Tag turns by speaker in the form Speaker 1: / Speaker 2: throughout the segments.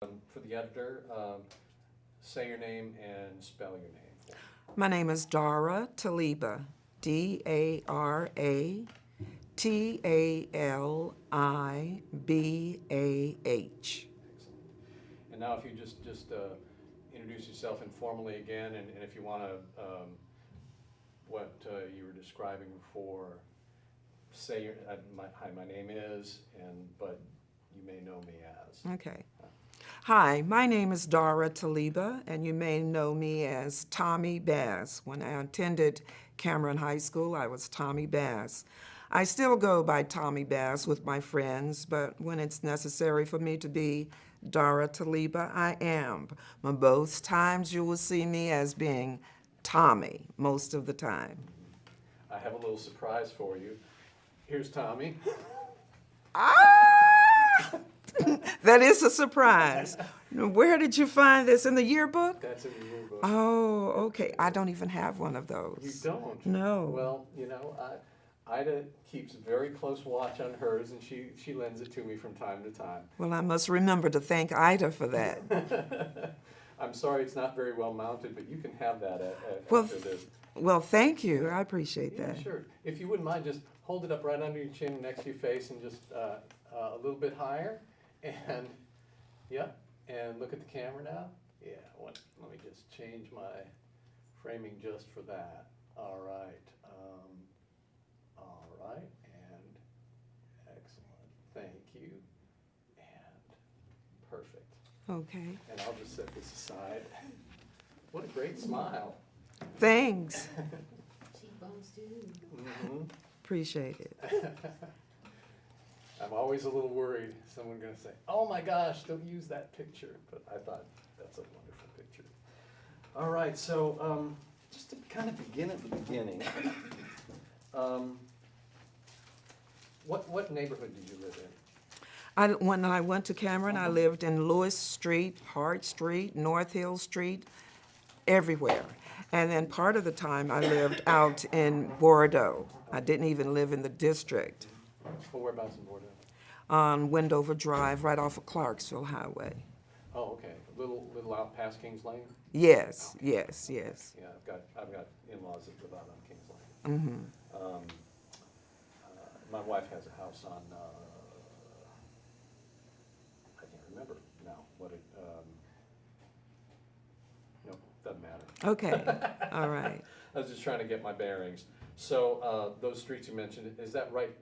Speaker 1: For the editor, say your name and spell your name for me.
Speaker 2: My name is Dara Taliba, Dalibah.
Speaker 1: Excellent. And now if you just introduce yourself informally again, and if you want to, what you were describing before, say your, hi, my name is, but you may know me as.
Speaker 2: Okay. Hi, my name is Dara Taliba, and you may know me as Tommy Bass. When I attended Cameron High School, I was Tommy Bass. I still go by Tommy Bass with my friends, but when it's necessary for me to be Dara Taliba, I am. But both times you will see me as being Tommy most of the time.
Speaker 1: I have a little surprise for you. Here's Tommy.
Speaker 2: Ah! That is a surprise. Where did you find this? In the yearbook?
Speaker 1: That's in the yearbook.
Speaker 2: Oh, okay. I don't even have one of those.
Speaker 1: You don't?
Speaker 2: No.
Speaker 1: Well, Ida keeps very close watch on hers, and she lends it to me from time to time.
Speaker 2: Well, I must remember to thank Ida for that.
Speaker 1: I'm sorry it's not very well mounted, but you can have that
Speaker 2: Well,
Speaker 1: after this.
Speaker 2: Well, thank you. I appreciate
Speaker 1: Yeah,
Speaker 2: that.
Speaker 1: sure. If you wouldn't mind, just hold it up right under your chin next to your face and just a little bit higher. And, yep, and look at the camera now. Yeah, let me just change my framing just for that. All right, and excellent. Thank you, and perfect.
Speaker 2: Okay.
Speaker 1: And I'll just set this aside. What a great smile.
Speaker 2: Thanks.
Speaker 3: Cheekbones too.
Speaker 1: Mhm.
Speaker 2: Appreciate it.
Speaker 1: I'm always a little worried someone's going to say, "Oh my gosh, don't use that picture." But I thought that's a wonderful picture. All right, so just to kind of begin at the beginning, what neighborhood did you live in?
Speaker 2: When I went to Cameron, I lived in Lewis Street, Hart Street, North Hill Street, everywhere. And then part of the time I lived out in Bordeaux. I didn't even live in the district.
Speaker 1: Well, whereabouts in Bordeaux?
Speaker 2: On Wendover Drive, right off of Clarksville Highway.
Speaker 1: Oh, okay. A little out past Kings Lane.
Speaker 2: Yes, yes, yes.
Speaker 1: Yeah, I've got in-laws that live out on Kings Lane.
Speaker 2: Mm-hmm.
Speaker 1: My wife has a house on. I can't remember now what it. Nope, doesn't matter.
Speaker 2: Okay, all right.
Speaker 1: I was just trying to get my bearings. So those streets you mentioned, is that right?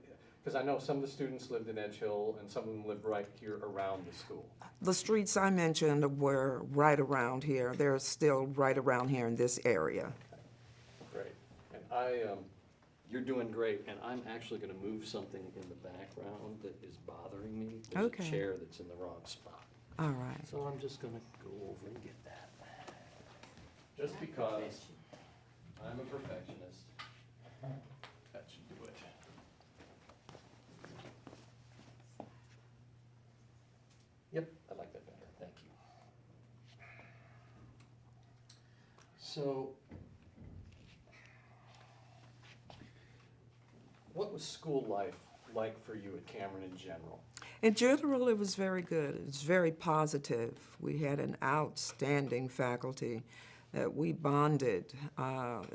Speaker 1: Because I know some of the students lived in Edge Hill and some of them lived right here around the school.
Speaker 2: The streets I mentioned were right around here. They're still right around here in this area.
Speaker 1: Great. And you're doing great, and I'm actually going to move something in the background that is bothering me. There's
Speaker 2: Okay.
Speaker 1: a chair that's in the wrong spot.
Speaker 2: All right.
Speaker 1: So I'm just going to go over and get that. Just because I'm a perfectionist, that should do it. Yep, I like that better, thank you. So, what was school life like for you at Cameron in general?
Speaker 2: In general, it was very good. It was very positive. We had an outstanding faculty that we bonded,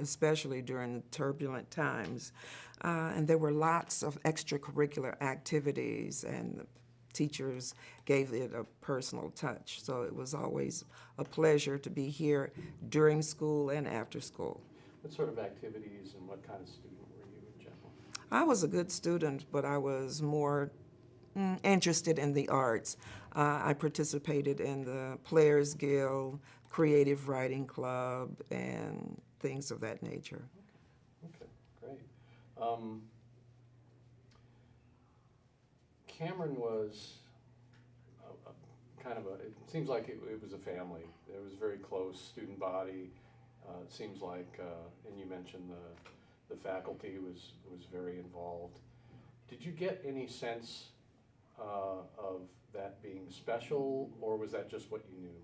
Speaker 2: especially during the turbulent times. And there were lots of extracurricular activities, and the teachers gave it a personal touch. So it was always a pleasure to be here during school and after school.
Speaker 1: What sort of activities and what kind of student were you in general?
Speaker 2: I was a good student, but I was more interested in the arts. I participated in the Players Guild, Creative Writing Club, and things of that nature.
Speaker 1: Okay, great. Cameron was it seems like it was a family. It was very close, student body. It seems like, and you mentioned the faculty was very involved. Did you get any sense of that being special, or was that just what you knew?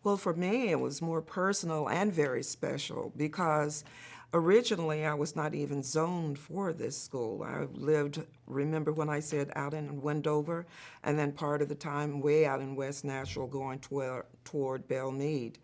Speaker 2: Well, for me, it was more personal and very special because originally I was not even zoned for this school. I lived, remember when I said out in Wendover, and then part of the time way out in West Nashville going toward Belmead.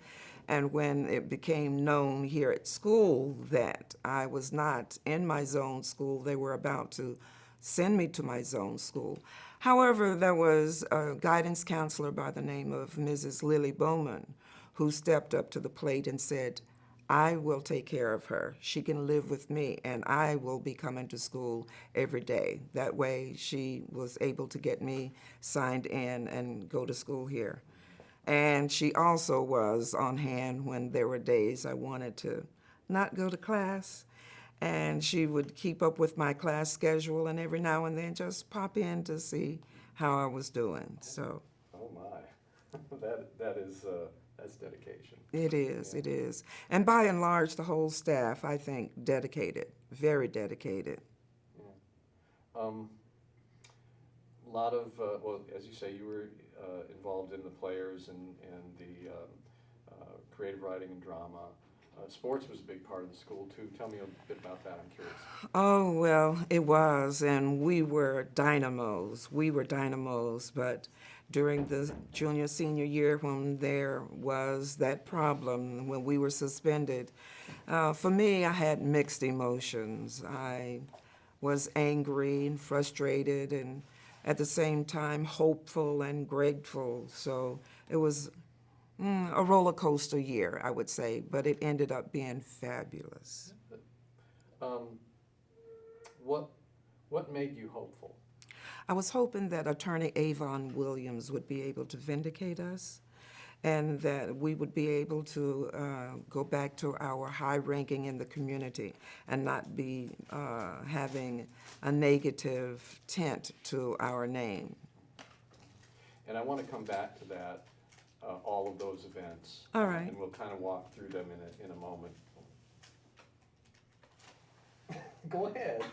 Speaker 2: And when it became known here at school that I was not in my zone school, they were about to send me to my zone school. However, there was a guidance counselor by the name of Mrs. Lily Bowman who stepped up to the plate and said, I will take care of her. She can live with me, and I will be coming to school every day. That way, she was able to get me signed in and go to school here. And she also was on hand when there were days I wanted to not go to class. And she would keep up with my class schedule and every now and then just pop in to see how I was doing. So
Speaker 1: Oh, my. That's dedication.
Speaker 2: it is. And by and large, the whole staff, I think, dedicated, very dedicated.
Speaker 1: A lot of, well, as you say, you were involved in the players and the creative writing and drama. Sports was a big part of the school, too. Tell me a bit about that, I'm curious.
Speaker 2: Oh, well, it was, and we were dynamos. But during the junior, senior year when there was that problem, when we were suspended, for me, I had mixed emotions. I was angry and frustrated and at the same time hopeful and grateful. So it was a roller coaster year, I would say, but it ended up being fabulous.
Speaker 1: What made you hopeful?
Speaker 2: I was hoping that Attorney Avon Williams would be able to vindicate us and that we would be able to go back to our high ranking in the community and not be having a negative tint to our name.
Speaker 1: And I want to come back to that, all of those events.
Speaker 2: All right.
Speaker 1: And we'll kind of walk through them in a moment. Go ahead.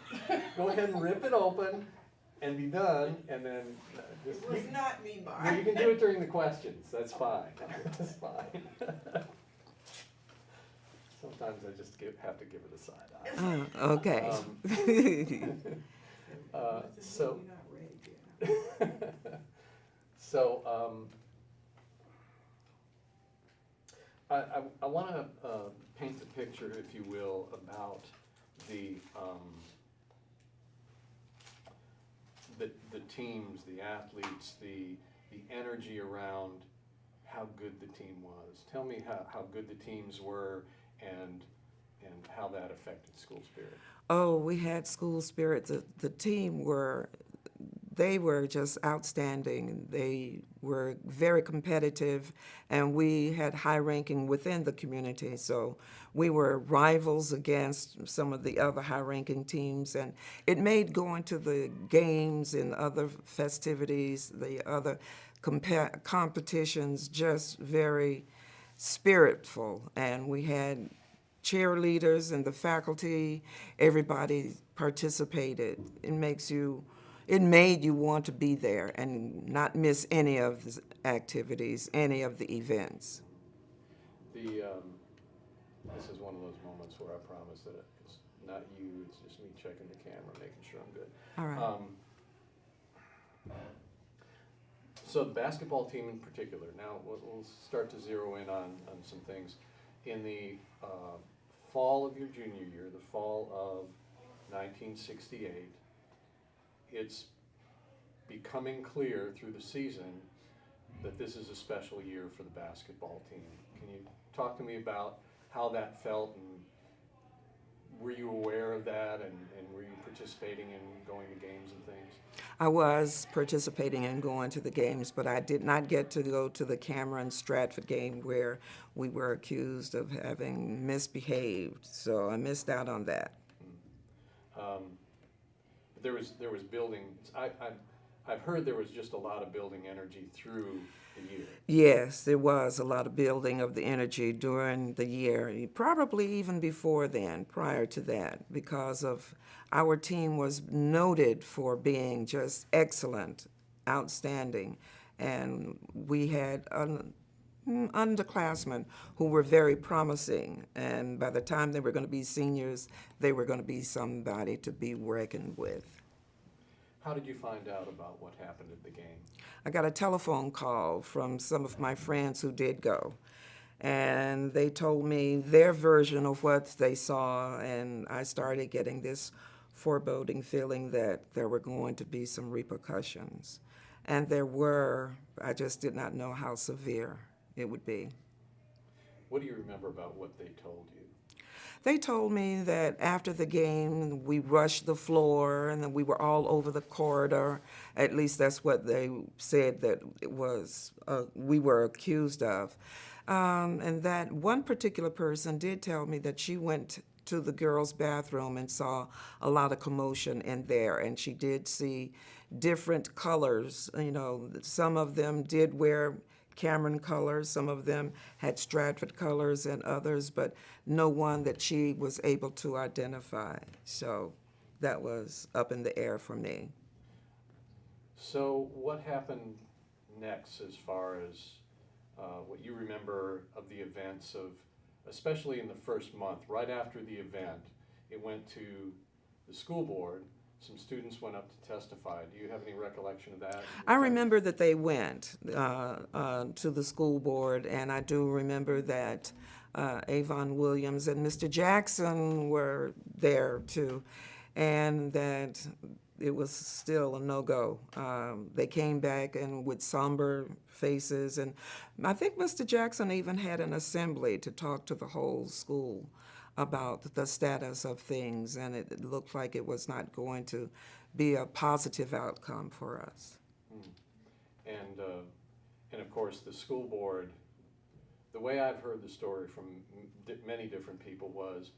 Speaker 1: Go ahead and rip it open and be done, and then just.
Speaker 2: It was not me,
Speaker 1: No,
Speaker 2: Mark.
Speaker 1: you can do it during the questions. That's fine. That's fine. Sometimes I just have to give it a side eye.
Speaker 2: Okay.
Speaker 1: So. So, I want to paint the picture, if you will, about the teams, the athletes, the energy around how good the team was. Tell me how good the teams were and how that affected school spirit.
Speaker 2: Oh, we had school spirit. The team they were just outstanding. They were very competitive, and we had high ranking within the community. So we were rivals against some of the other high ranking teams, and it made going to the games and other festivities, the other competitions, just very spiritful. And we had cheerleaders and the faculty, everybody participated. It made you want to be there and not miss any of the activities, any of the events.
Speaker 1: This is one of those moments where I promise that it's not you, it's just me checking the camera, making sure I'm good.
Speaker 2: All right.
Speaker 1: So the basketball team in particular, now we'll start to zero in on some things. In the fall of your junior year, the fall of 1968, it's becoming clear through the season that this is a special year for the basketball team. Can you talk to me about how that felt, and were you aware of that, and were you participating in going to games and things?
Speaker 2: I was participating in going to the games, but I did not get to go to the Cameron Stratford game where we were accused of having misbehaved, so I missed out on that.
Speaker 1: There was building. I've heard there was just a lot of building energy through the year.
Speaker 2: Yes, there was a lot of building of the energy during the year, probably even before then, prior to that, because of our team was noted for being just excellent, outstanding, and we had underclassmen who were very promising, and by the time they were going to be seniors, they were going to be somebody to be reckoned with.
Speaker 1: How did you find out about what happened at the game?
Speaker 2: I got a telephone call from some of my friends who did go, and they told me their version of what they saw, and I started getting this foreboding feeling that there were going to be some repercussions. And there were, I just did not know how severe it would be.
Speaker 1: What do you remember about what they told you?
Speaker 2: They told me that after the game, we rushed the floor and that we were all over the corridor. At least that's what they said that it was, we were accused of. And that one particular person did tell me that she went to the girls' bathroom and saw a lot of commotion in there, and she did see different colors. You know, some of them did wear Cameron colors, some of them had Stratford colors and others, but no one that she was able to identify. So that was up in the air for me.
Speaker 1: So what happened next as far as what you remember of the events of, especially in the first month, right after the event, it went to the school board, some students went up to testify. Do you have any recollection of that?
Speaker 2: I remember that they went to the school board, and I do remember that Avon Williams and Mr. Jackson were there too, and that it was still a no-go. They came back and with somber faces, and I think Mr. Jackson even had an assembly to talk to the whole school about the status of things, and it looked like it was not going to be a positive outcome for us.
Speaker 1: And of course, the school board, the way I've heard the story from many different people was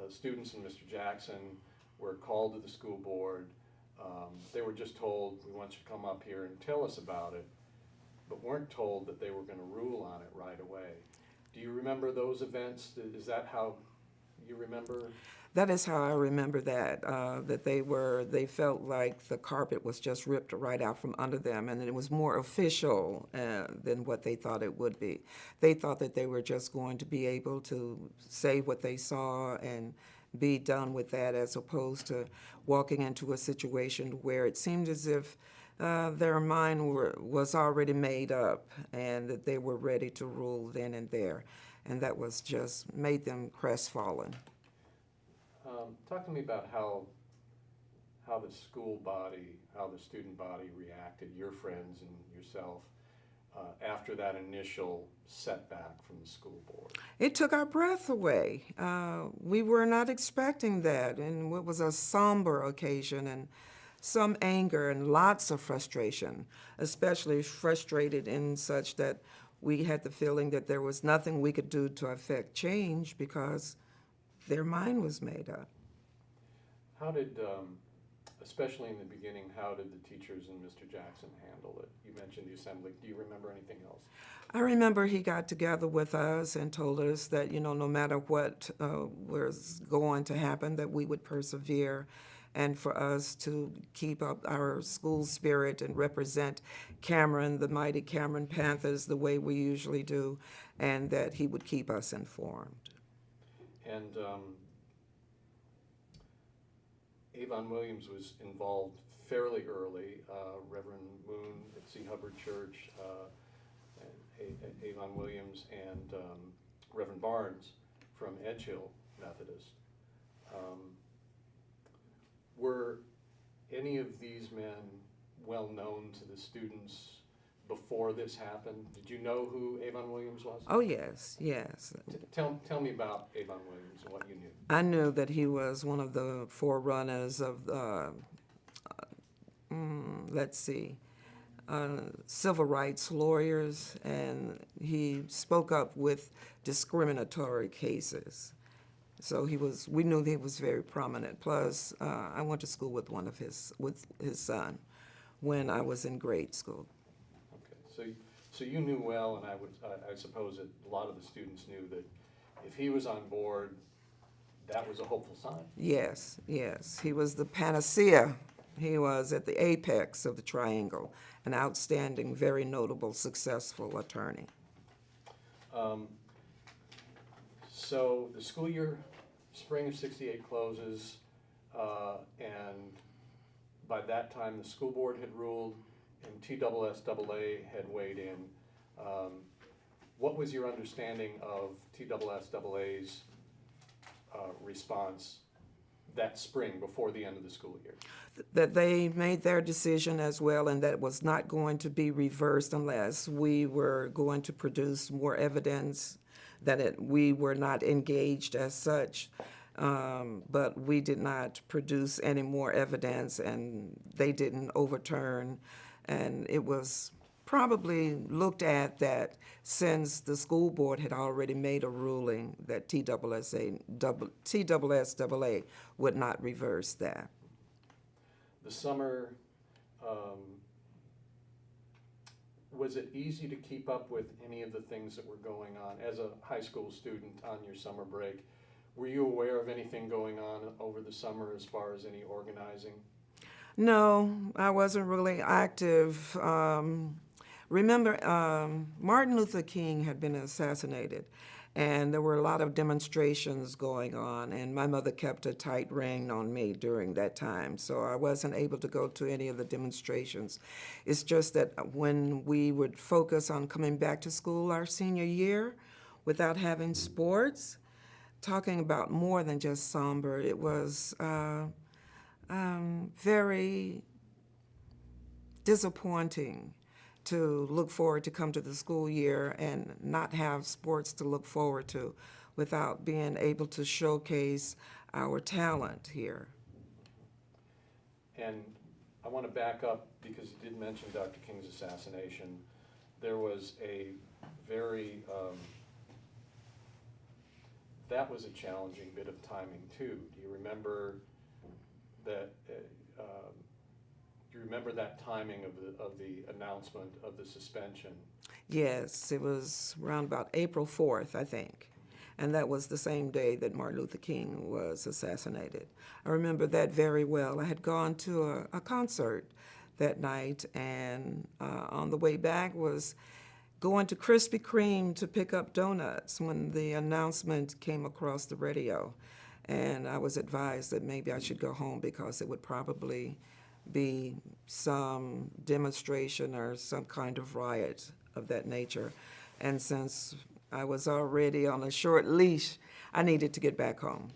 Speaker 1: students and Mr. Jackson were called to the school board. They were just told, we want you to come up here and tell us about it, but weren't told that they were going to rule on it right away. Do you remember those events? Is that how you remember?
Speaker 2: That is how I remember that, that they felt like the carpet was just ripped right out from under them, and it was more official than what they thought it would be. They thought that they were just going to be able to say what they saw and be done with that, as opposed to walking into a situation where it seemed as if their mind was already made up and that they were ready to rule then and there. And that was just made them crestfallen.
Speaker 1: Talk to me about how the school body, how the student body reacted, your friends and yourself, after that initial setback from the school board.
Speaker 2: It took our breath away. We were not expecting that, and it was a somber occasion, and some anger and lots of frustration, especially frustrated in such that we had the feeling that there was nothing we could do to affect change because their mind was made up.
Speaker 1: How did, especially in the beginning, how did the teachers and Mr. Jackson handle it? You mentioned the assembly. Do you remember anything else?
Speaker 2: I remember he got together with us and told us that, you know, no matter what was going to happen, that we would persevere, and for us to keep up our school spirit and represent Cameron, the mighty Cameron Panthers, the way we usually do, and that he would keep us informed.
Speaker 1: And Avon Williams was involved fairly early. Reverend Moon at C. Hubbard Church, Avon Williams, and Reverend Barnes from Edgehill Methodist. Were any of these men well known to the students before this happened? Did you know who Avon Williams was?
Speaker 2: Oh, yes, yes.
Speaker 1: Tell me about Avon Williams and what you knew.
Speaker 2: I knew that he was one of the forerunners of, civil rights lawyers, and he spoke up with discriminatory cases. So we knew he was very prominent. Plus, I went to school with his son when I was in grade school.
Speaker 1: Okay, so you knew well, and I suppose that a lot of the students knew that if he was on board, that was a hopeful sign.
Speaker 2: Yes, yes. He was the panacea. He was at the apex of the triangle, an outstanding, very notable, successful attorney.
Speaker 1: So the school year, spring of '68 closes, and by that time, the school board had ruled and TSSAA had weighed in. What was your understanding of TSSAA's response that spring before the end of the school year?
Speaker 2: That they made their decision as well, and that it was not going to be reversed unless we were going to produce more evidence that we were not engaged as such. But we did not produce any more evidence, and they didn't overturn. And it was probably looked at that since the school board had already made a ruling that TSSAA would not reverse that.
Speaker 1: The summer, was it easy to keep up with any of the things that were going on? As a high school student on your summer break, were you aware of anything going on over the summer as far as any organizing?
Speaker 2: No, I wasn't really active. Remember, Martin Luther King had been assassinated, and there were a lot of demonstrations going on, and my mother kept a tight rein on me during that time, so I wasn't able to go to any of the demonstrations. It's just that when we would focus on coming back to school our senior year without having sports, talking about more than just somber, it was very disappointing to look forward to come to the school year and not have sports to look forward to without being able to showcase our talent here.
Speaker 1: And I want to back up because you did mention Dr. King's assassination. There was a very, that was a challenging bit of timing too. Do you remember that, do you remember that timing of the announcement of the suspension?
Speaker 2: Yes, it was around about April 4th, I think. And that was the same day that Martin Luther King was assassinated. I remember that very well. I had gone to a concert that night, and on the way back was going to Krispy Kreme to pick up donuts when the announcement came across the radio. And I was advised that maybe I should go home because it would probably be some demonstration or some kind of riot of that nature. And since I was already on a short leash, I needed to get back home.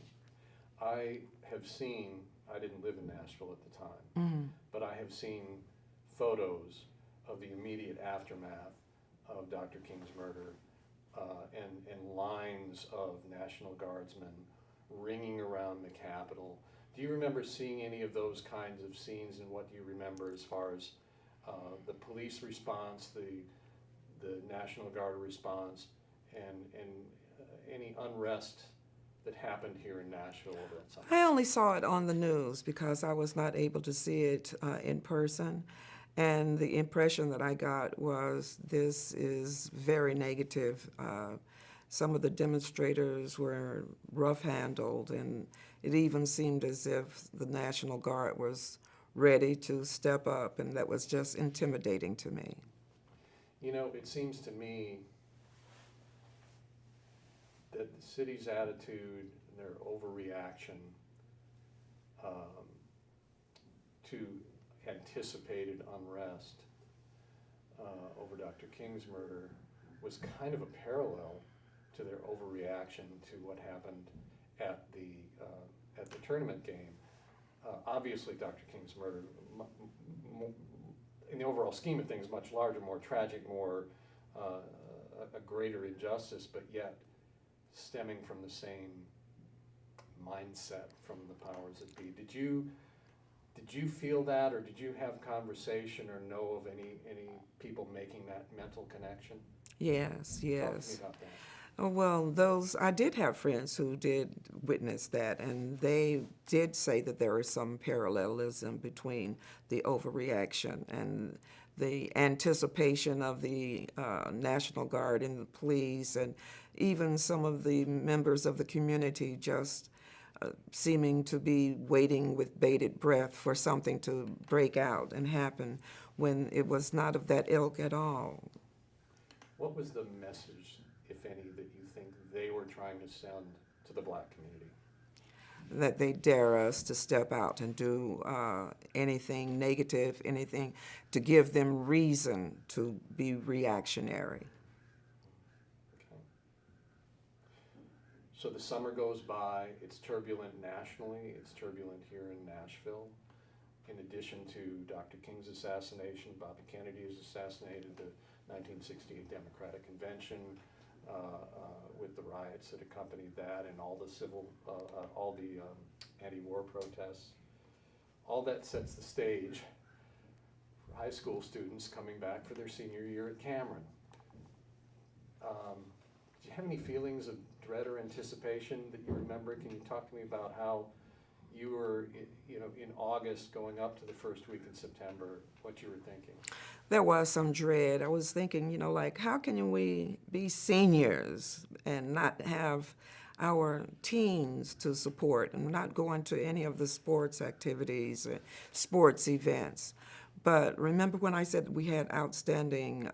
Speaker 1: I have seen, I didn't live in Nashville at the time, but I have seen photos of the immediate aftermath of Dr. King's murder, and lines of National Guardsmen ringing around the Capitol. Do you remember seeing any of those kinds of scenes, and what do you remember as far as the police response, the National Guard response, and any unrest that happened here in Nashville over that summer?
Speaker 2: I only saw it on the news because I was not able to see it in person. And the impression that I got was this is very negative. Some of the demonstrators were rough-handled, and it even seemed as if the National Guard was ready to step up, and that was just intimidating to me.
Speaker 1: You know, it seems to me that the city's attitude and their overreaction to anticipated unrest over Dr. King's murder was kind of a parallel to their overreaction to what happened at the tournament game. Obviously, Dr. King's murder, in the overall scheme of things, much larger, more tragic, more a greater injustice, but yet stemming from the same mindset from the powers that be. Did you feel that, or did you have conversation or know of any people making that mental connection?
Speaker 2: Yes,
Speaker 1: Talk to me
Speaker 2: yes.
Speaker 1: about that.
Speaker 2: Oh, well, I did have friends who did witness that, and they did say that there is some parallelism between the overreaction and the anticipation of the National Guard and the police, and even some of the members of the community just seeming to be waiting with bated breath for something to break out and happen when it was not of that ilk at all.
Speaker 1: What was the message, if any, that you think they were trying to send to the black community?
Speaker 2: That they dare us to step out and do anything negative, anything to give them reason to be reactionary.
Speaker 1: Okay. So the summer goes by, it's turbulent nationally, it's turbulent here in Nashville. In addition to Dr. King's assassination, Bobby Kennedy is assassinated, the 1968 Democratic Convention, with the riots that accompanied that and all the anti-war protests. All that sets the stage for high school students coming back for their senior year at Cameron. Do you have any feelings of dread or anticipation that you remember? Can you talk to me about how you were, in August going up to the first week in September, what you were thinking?
Speaker 2: There was some dread. I was thinking, like, how can we be seniors and not have our teens to support and not going to any of the sports activities or sports events? But remember when I said we had outstanding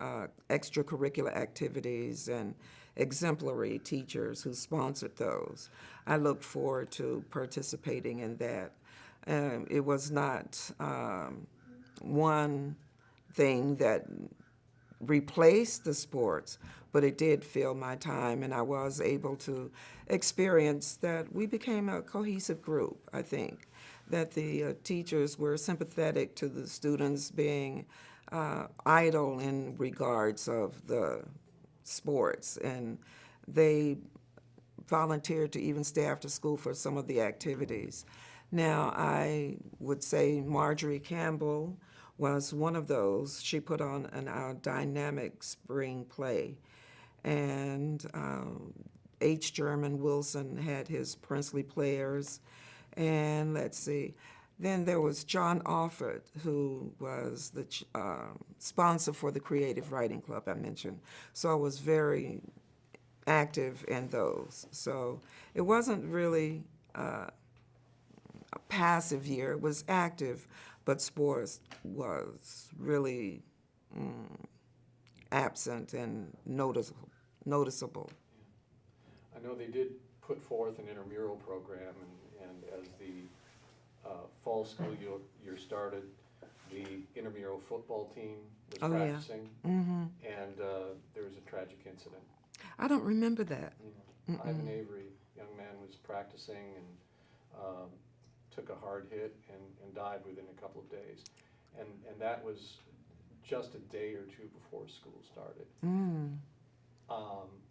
Speaker 2: extracurricular activities and exemplary teachers who sponsored those? I looked forward to participating in that. It was not one thing that replaced the sports, but it did fill my time, and I was able to experience that we became a cohesive group, I think, that the teachers were sympathetic to the students being idle in regards of the sports, and they volunteered to even stay after school for some of the activities. Now, I would say Marjorie Campbell was one of those. She put on our dynamic spring play, and H. German Wilson had his princely players, and let's see, then there was John Offord, who was the sponsor for the Creative Writing Club I mentioned. So I was very active in those. So it wasn't really a passive year, it was active, but sports was really absent and noticeable.
Speaker 1: I know they did put forth an intramural program, and as the fall school year started, the intramural football team was practicing, and there was a tragic incident.
Speaker 2: I don't remember that.
Speaker 1: Ivan Avery, young man, was practicing and took a hard hit and died within a couple of days. And that was just a day or two before school started.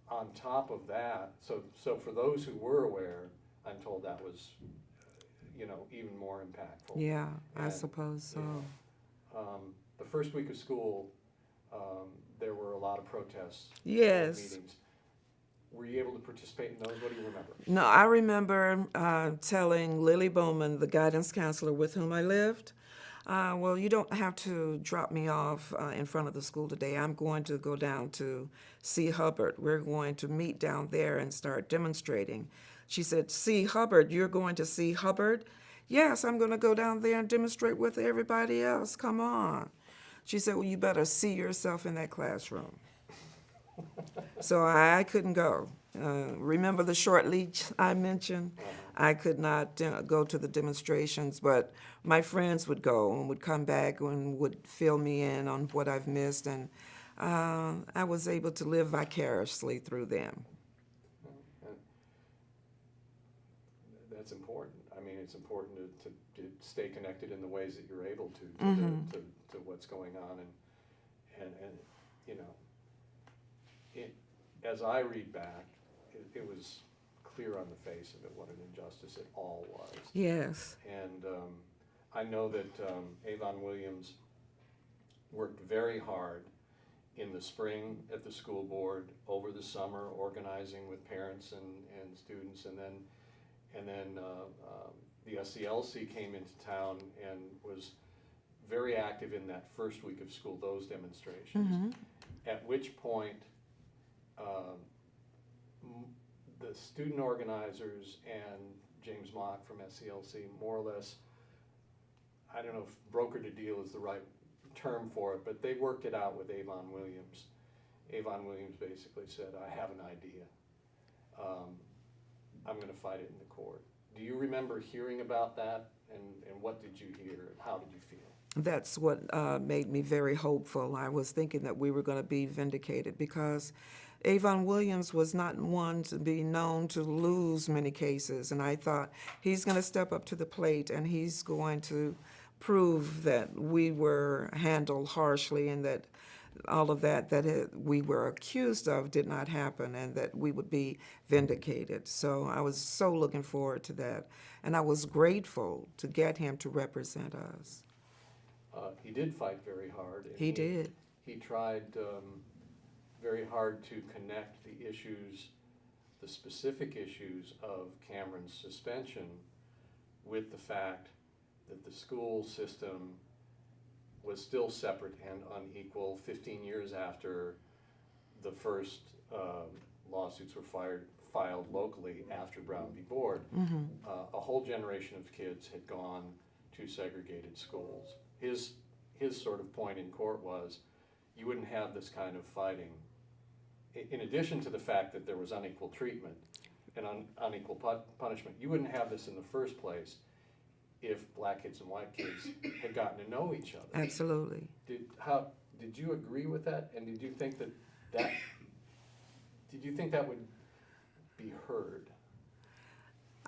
Speaker 1: On top of that, so for those who were aware, I'm told that was, even more impactful.
Speaker 2: Yeah, I
Speaker 1: And,
Speaker 2: suppose so.
Speaker 1: The first week of school, there were a lot of protests.
Speaker 2: Yes.
Speaker 1: Meetings. Were you able to participate in those? What do you remember?
Speaker 2: No, I remember telling Lily Bowman, the guidance counselor with whom I lived, well, you don't have to drop me off in front of the school today. I'm going to go down to C. Hubbard. We're going to meet down there and start demonstrating. She said, C. Hubbard, you're going to C. Hubbard? Yes, I'm going to go down there and demonstrate with everybody else. Come on. She said, well, you better see yourself in that classroom. So I couldn't go. Remember the short leash I mentioned? I could not go to the demonstrations, but my friends would go and would come back and would fill me in on what I've missed, and I was able to live vicariously through them.
Speaker 1: That's important. I mean, it's important to stay connected in the ways that you're able to what's going on, and as I read back, it was clear on the face of it what an injustice it all was.
Speaker 2: Yes.
Speaker 1: And I know that Avon Williams worked very hard in the spring at the school board, over the summer organizing with parents and students, and then the SCLC came into town and was very active in that first week of school, those demonstrations. At which point the student organizers and James Mock from SCLC more or less, I don't know if brokered a deal is the right term for it, but they worked it out with Avon Williams. Avon Williams basically said, I have an idea. I'm gonna fight it in the court. Do you remember hearing about that, and what did you hear, and how did you feel?
Speaker 2: That's what made me very hopeful. I was thinking that we were going to be vindicated because Avon Williams was not one to be known to lose many cases, and I thought he's going to step up to the plate and he's going to prove that we were handled harshly and that all of that we were accused of did not happen and that we would be vindicated. So I was so looking forward to that, and I was grateful to get him to represent us.
Speaker 1: He did fight very hard. And
Speaker 2: He did.
Speaker 1: He tried very hard to connect the issues, the specific issues of Cameron's suspension with the fact that the school system was still separate and unequal 15 years after the first lawsuits were filed locally after Brown v. Board. A whole generation of kids had gone to segregated schools. His sort of point in court was, you wouldn't have this kind of fighting, in addition to the fact that there was unequal treatment and unequal punishment, you wouldn't have this in the first place if black kids and white kids had gotten to know each other.
Speaker 2: Absolutely.
Speaker 1: Did you agree with that? And did you think that would be heard?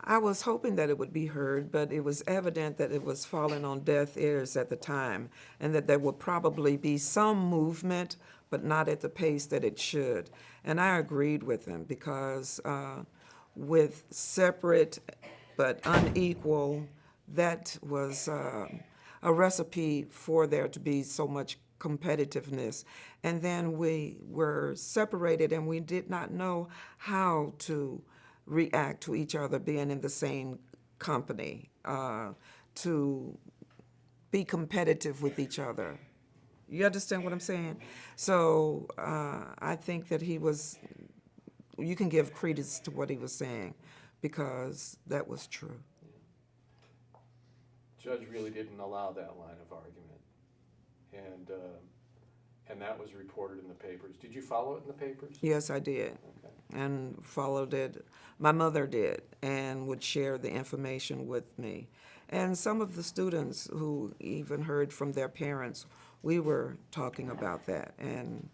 Speaker 2: I was hoping that it would be heard, but it was evident that it was falling on deaf ears at the time, and that there would probably be some movement, but not at the pace that it should. And I agreed with him because with separate but unequal, that was a recipe for there to be so much competitiveness. And then we were separated and we did not know how to react to each other being in the same company, to be competitive with each other. You understand what I'm saying? So I think that you can give credence to what he was saying because that was true.
Speaker 1: Judge really didn't allow that line of argument, and that was reported in the papers. Did you follow it in the papers?
Speaker 2: Yes, I did.
Speaker 1: Okay.
Speaker 2: And followed it. My mother did, and would share the information with me. And some of the students who even heard from their parents, we were talking about that, and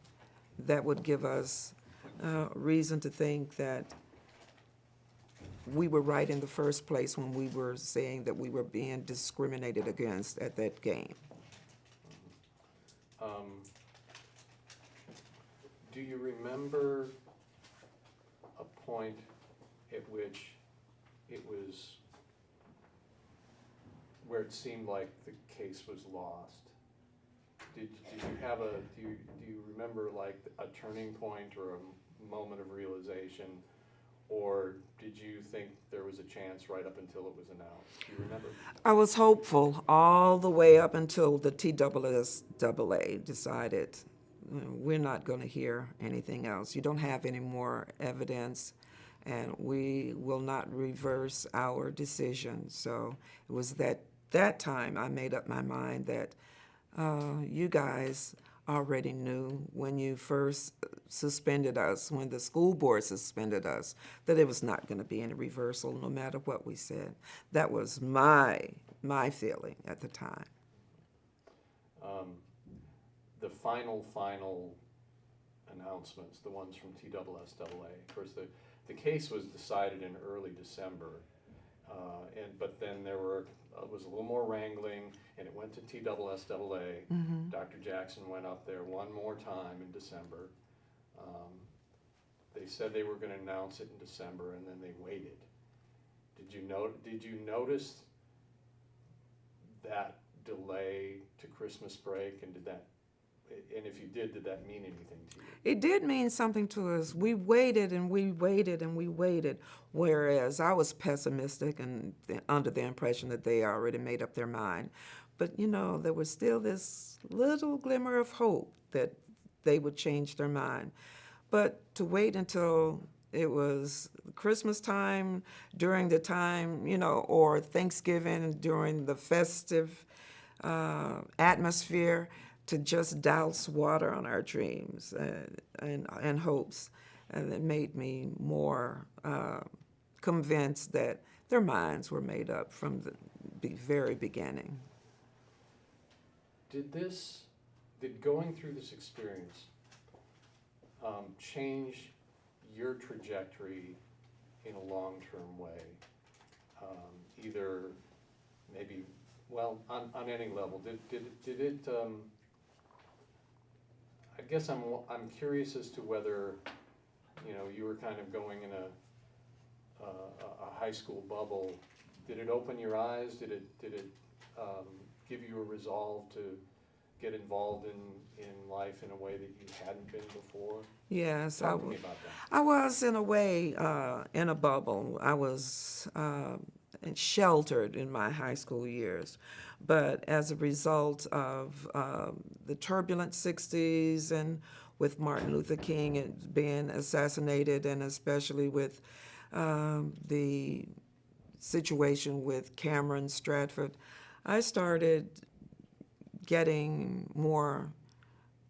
Speaker 2: that would give us reason to think that we were right in the first place when we were saying that we were being discriminated against at that game.
Speaker 1: Do you remember a point at which it was, where it seemed like the case was lost? Did you have do you remember like a turning point or a moment of realization, or did you think there was a chance right up until it was announced? Do you remember?
Speaker 2: I was hopeful all the way up until the TSSAA decided we're not going to hear anything else. You don't have any more evidence, and we will not reverse our decision. So it was that time I made up my mind that you guys already knew when you first suspended us, when the school board suspended us, that it was not going to be any reversal no matter what we said. That was my feeling at the time.
Speaker 1: The final announcements, the ones from TSSAA, of course the case was decided in early December, but then there was a little more wrangling, and it went to TSSAA.
Speaker 2: Mm-hmm.
Speaker 1: Dr. Jackson went up there one more time in December. They said they were going to announce it in December, and then they waited. Did you notice that delay to Christmas break, and if you did that mean anything to you?
Speaker 2: It did mean something to us. We waited and we waited and we waited, whereas I was pessimistic and under the impression that they already made up their mind. But, there was still this little glimmer of hope that they would change their mind. But to wait until it was Christmas time, during the time, or Thanksgiving, during the festive atmosphere, to just douse water on our dreams and hopes. And it made me more convinced that their minds were made up from the very beginning.
Speaker 1: Did going through this experience change your trajectory in a long-term way? Either maybe, well, on any level, did it, I guess I'm curious as to whether, you know, you were kind of going in a high school bubble. Did it open your eyes? Did it give you a resolve to get involved in life in a way that you hadn't been before?
Speaker 2: Yes,
Speaker 1: Talk to me about that.
Speaker 2: I was in a way in a bubble. I was sheltered in my high school years, but as a result of the turbulent 60s and with Martin Luther King being assassinated, and especially with the situation with Cameron Stratford, I started getting more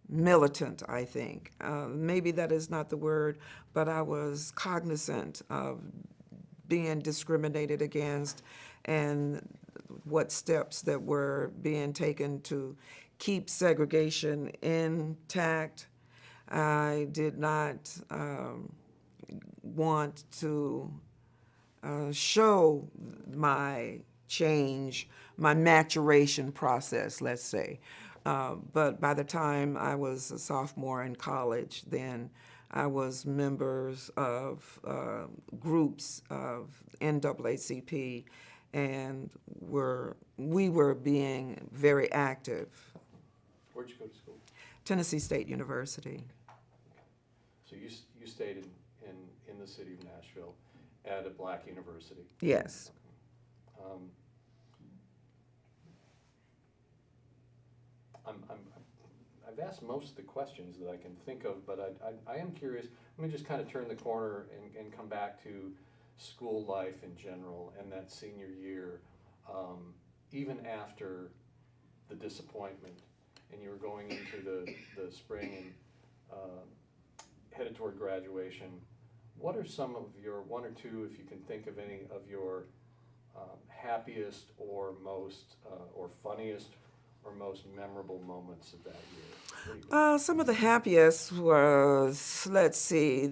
Speaker 2: militant, I think. Maybe that is not the word, but I was cognizant of being discriminated against and what steps that were being taken to keep segregation intact. I did not want to show my change, my maturation process, let's say. But by the time I was a sophomore in college, then I was members of groups of NAACP, and we were being very active.
Speaker 1: Where'd you go to school?
Speaker 2: Tennessee State University.
Speaker 1: So you stayed in the city of Nashville at a black university.
Speaker 2: Yes.
Speaker 1: I've asked most of the questions that I can think of, but I am curious. Let me just kind of turn the corner and come back to school life in general and that senior year, even after the disappointment, and you were going into the spring and headed toward graduation. What are some of your, one or two, if you can think of any, of your happiest or most, or funniest or most memorable moments of that year?
Speaker 2: Some of the happiest was, let's see,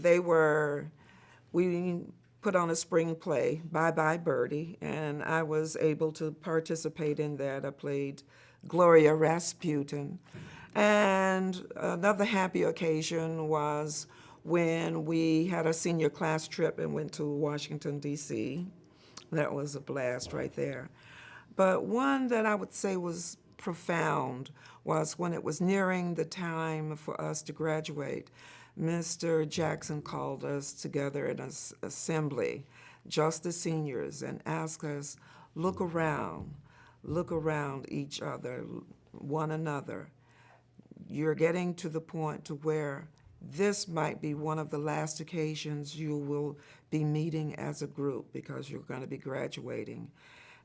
Speaker 2: we put on a spring play, Bye Bye Birdie, and I was able to participate in that. I played Gloria Rasputin. And another happy occasion was when we had a senior class trip and went to Washington, D.C. That was a blast right there. But one that I would say was profound was when it was nearing the time for us to graduate. Mr. Jackson called us together in an assembly, just the seniors, and asked us, look around each other, one another. You're getting to the point to where this might be one of the last occasions you will be meeting as a group because you're going to be graduating.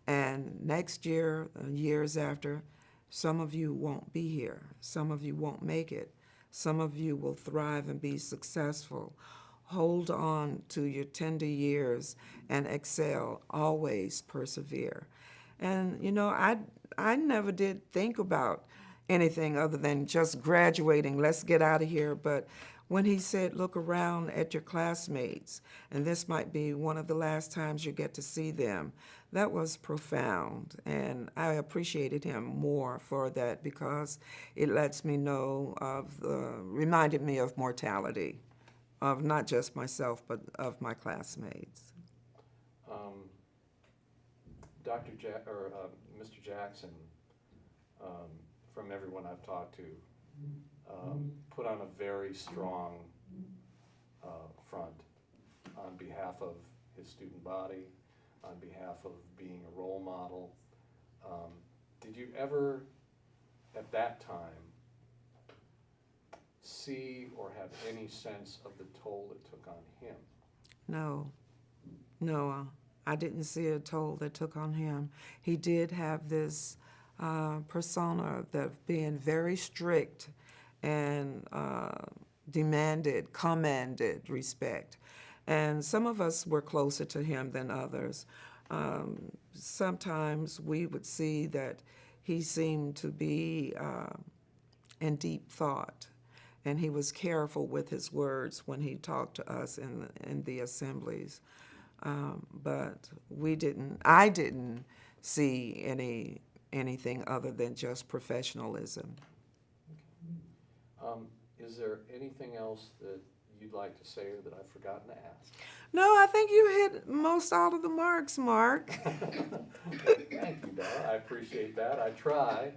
Speaker 2: And next year, years after, some of you won't be here. Some of you won't make it. Some of you will thrive and be successful. Hold on to your tender years and excel. Always persevere. And, you know, I never did think about anything other than just graduating. Let's get out of here. But when he said, look around at your classmates, and this might be one of the last times you get to see them, that was profound. And I appreciated him more for that because it lets me know reminded me of mortality, of not just myself, but of my classmates.
Speaker 1: Mr. Jackson, from everyone I've talked to, put on a very strong front on behalf of his student body, on behalf of being a role model. Did you ever, at that time, see or have any sense of the toll it took on him? No, I didn't see a toll that took on him. He did have this
Speaker 2: persona that being very strict and commanded respect. And some of us were closer to him than others. Sometimes we would see that he seemed to be in deep thought, and he was careful with his words when he talked to us in the assemblies. But I didn't see anything other than just professionalism.
Speaker 1: Is there anything else that you'd like to say or that I've forgotten to ask?
Speaker 2: No, I think you hit most all of the marks, Mark.
Speaker 1: Thank you, Donna. I appreciate that. I try.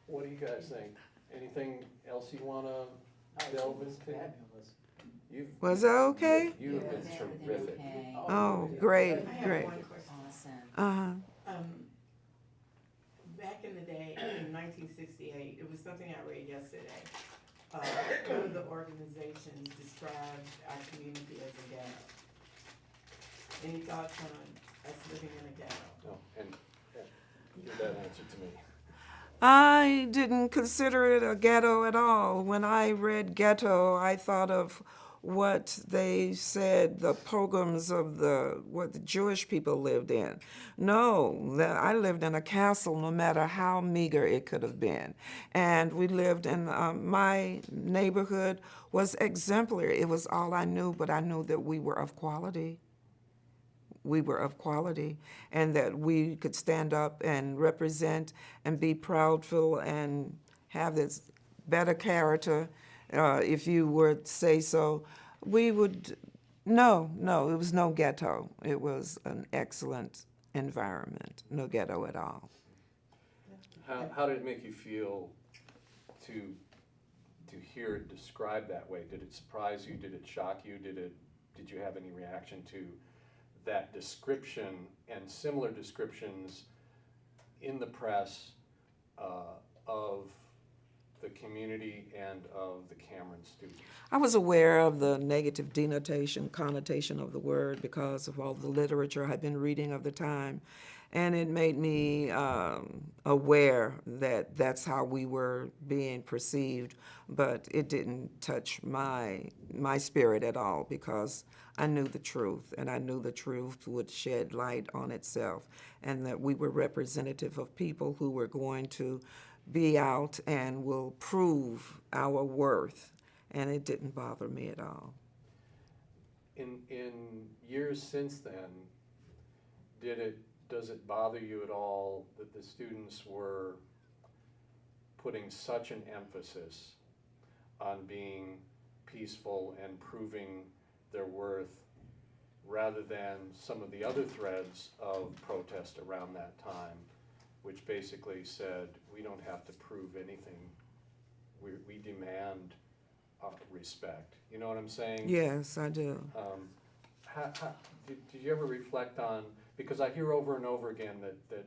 Speaker 1: What do you guys think? Anything else you want to delve into? You've-
Speaker 2: Was that okay?
Speaker 1: You have been terrific.
Speaker 2: Oh, great,
Speaker 4: I have
Speaker 2: great.
Speaker 4: one question.
Speaker 3: Awesome.
Speaker 4: Back in the day, in 1968, it was something I read yesterday. One of the organizations described our community as a ghetto. Any thoughts on us living in a ghetto?
Speaker 1: No, and give that answer to me.
Speaker 2: I didn't consider it a ghetto at all. When I read ghetto, I thought of what they said the pogroms of what the Jewish people lived in. No, I lived in a castle, no matter how meager it could have been. And we lived in, my neighborhood was exemplary. It was all I knew, but I knew that we were of quality. We were of quality, and that we could stand up and represent and be proudful and have this better character, if you would say so. We would, no, it was no ghetto. It was an excellent environment, no ghetto at all.
Speaker 1: How did it make you feel to hear it described that way? Did it surprise you? Did it shock you? Did you have any reaction to that description and similar descriptions in the press of the community and of the Cameron students?
Speaker 2: I was aware of the negative connotation of the word because of all the literature I'd been reading of the time. And it made me aware that that's how we were being perceived, but it didn't touch my spirit at all because I knew the truth, and I knew the truth would shed light on itself, and that we were representative of people who were going to be out and will prove our worth, and it didn't bother me at all.
Speaker 1: In years since then, does it bother you at all that the students were putting such an emphasis on being peaceful and proving their worth rather than some of the other threads of protest around that time, which basically said, we don't have to prove anything, we demand respect. You know what I'm saying?
Speaker 2: Yes, I do.
Speaker 1: Did you ever reflect on, because I hear over and over again that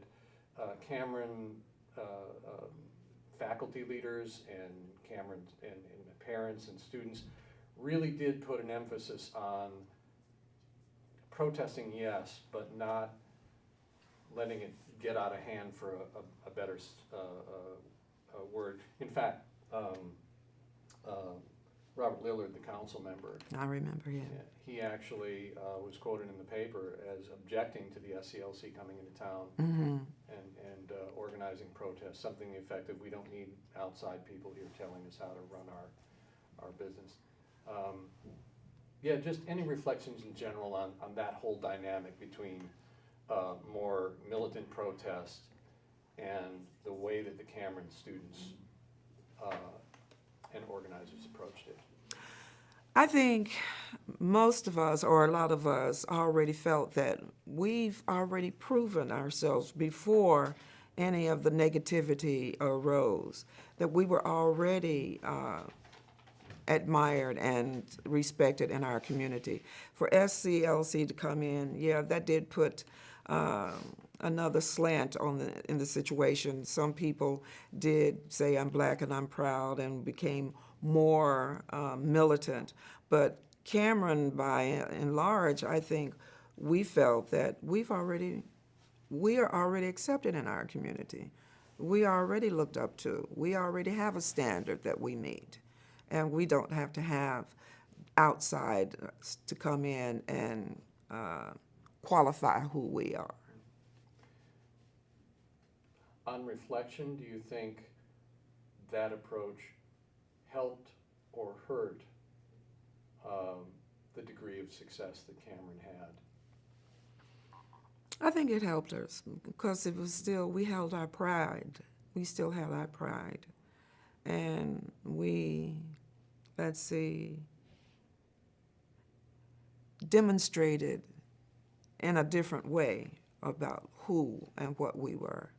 Speaker 1: Cameron faculty leaders and Cameron and parents and students really did put an emphasis on protesting, yes, but not letting it get out of hand, for a better word. In fact, Robert Lillard, the council member,
Speaker 2: I remember, yeah.
Speaker 1: he actually was quoted in the paper as objecting to the SCLC coming into town
Speaker 2: Mm-hmm.
Speaker 1: and organizing protests, something to the effect of, we don't need outside people here telling us how to run our business. Yeah, just any reflections in general on that whole dynamic between more militant protest and the way that the Cameron students and organizers approached it.
Speaker 2: I think most of us, or a lot of us, already felt that we've already proven ourselves before any of the negativity arose, that we were already admired and respected in our community. For SCLC to come in, yeah, that did put another slant in the situation. Some people did say, I'm black and I'm proud, and became more militant. But Cameron, by and large, I think we felt that we've already we are already accepted in our community. We are already looked up to. We already have a standard that we meet. And we don't have to have outside to come in and qualify who we are.
Speaker 1: On reflection, do you think that approach helped or hurt the degree of success that Cameron had?
Speaker 2: I think it helped us because it was still, we held our pride. We still held our pride. And we, let's see, demonstrated in a different way about who and what we were.